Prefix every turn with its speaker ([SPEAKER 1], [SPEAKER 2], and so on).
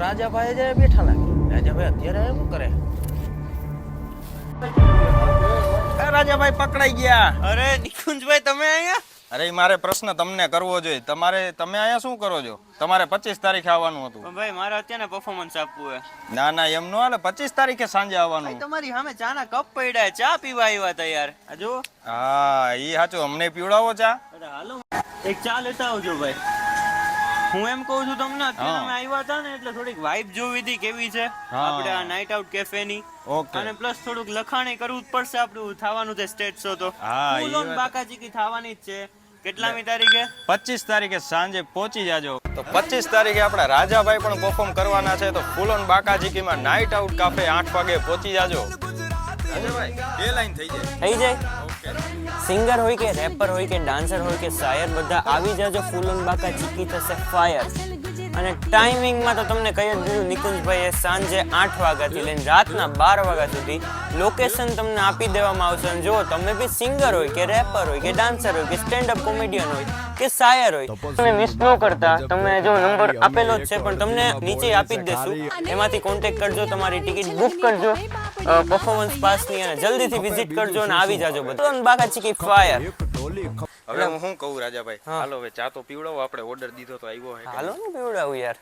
[SPEAKER 1] રાજાભાઈ જ બેઠા લાગે. રાજાભાઈ અત્યારે શું કરે? રાજાભાઈ પકડાઈ ગયા.
[SPEAKER 2] અરે નિકુંજભાઈ તમે અહીંયા?
[SPEAKER 3] અરે મારે પ્રશ્ન તમને કરવો જોઈએ. તમે અહીંયા શું કરો છો? તમારે 25 તારીખે આવવાનું હતું.
[SPEAKER 2] ભાઈ મારે અત્યારે પરફોર્મન્સ આપવું છે.
[SPEAKER 3] ના ના એમ નો હાલે. 25 તારીખે સાંજે આવવાનું.
[SPEAKER 2] તમારી સામે ચાના કપ પડ્યા, ચા પીવા આવ્યા તા યાર. આ જો.
[SPEAKER 3] હા ઈ સાચું. અમને પીવડાવો ચા.
[SPEAKER 2] અરે હાલો એક ચા લેતા આવજો ભાઈ. હું એમ કહું છું તમને અત્યારે અમે આવ્યા હતા ને એટલે થોડીક વાઇબ જોવી હતી કેવી છે આપણે આ નાઈટ આઉટ કેફે ની. અને પ્લસ થોડુંક લખાણી કરવું જ પડશે આપણું થવાનું છે સ્ટેજ શો તો.
[SPEAKER 3] હા
[SPEAKER 2] ફૂલ ઓન બાકાચીકી થવાની જ છે. કેટલામી તારીખે?
[SPEAKER 3] 25 તારીખે સાંજે પહોંચી જાજો. તો 25 તારીખે આપણા રાજાભાઈ પણ પરફોર્મ કરવાના છે. તો ફૂલ ઓન બાકાચીકીમાં નાઈટ આઉટ કાફે 8 વાગે પહોંચી જાજો. રાજાભાઈ બે લાઈન થઈ જાય.
[SPEAKER 2] સિંગર હોય કે રેપર હોય કે ડાન્સર હોય કે શાયર બધા આવી જાજો. ફૂલ ઓન બાકાચીકી થશે ફાયર. અને ટાઈમિંગમાં તો તમને કહી જ દીધું નિકુંજભાઈએ સાંજે 8 વાગ્યાથી લઈને રાતના 12 વાગ્યા સુધી લોકેશન તમને આપી દેવામાં આવશે. અને જો તમે બી સિંગર હોય કે રેપર હોય કે ડાન્સર હોય કે સ્ટેન્ડ અપ કોમેડિયન હોય કે શાયર હોય તમે મિસ ન કરતા. તમે જો નંબર આપેલો જ છે પણ તમને નીચે આપી જ દેશું. એમાંથી કોન્ટેક્ટ કરજો, તમારી ટિકિટ બુક કરજો પરફોર્મન્સ પાસની અને જલ્દીથી વિઝિટ કરજો અને આવી જાજો બધા. બાકાચીકી ફાયર.
[SPEAKER 3] હવે હું શું કહું રાજાભાઈ, હાલો હવે ચા તો પીવડાવો. આપણે ઓર્ડર દીધો તો આવ્યો.
[SPEAKER 2] હાલો ને પીવડાવું યાર.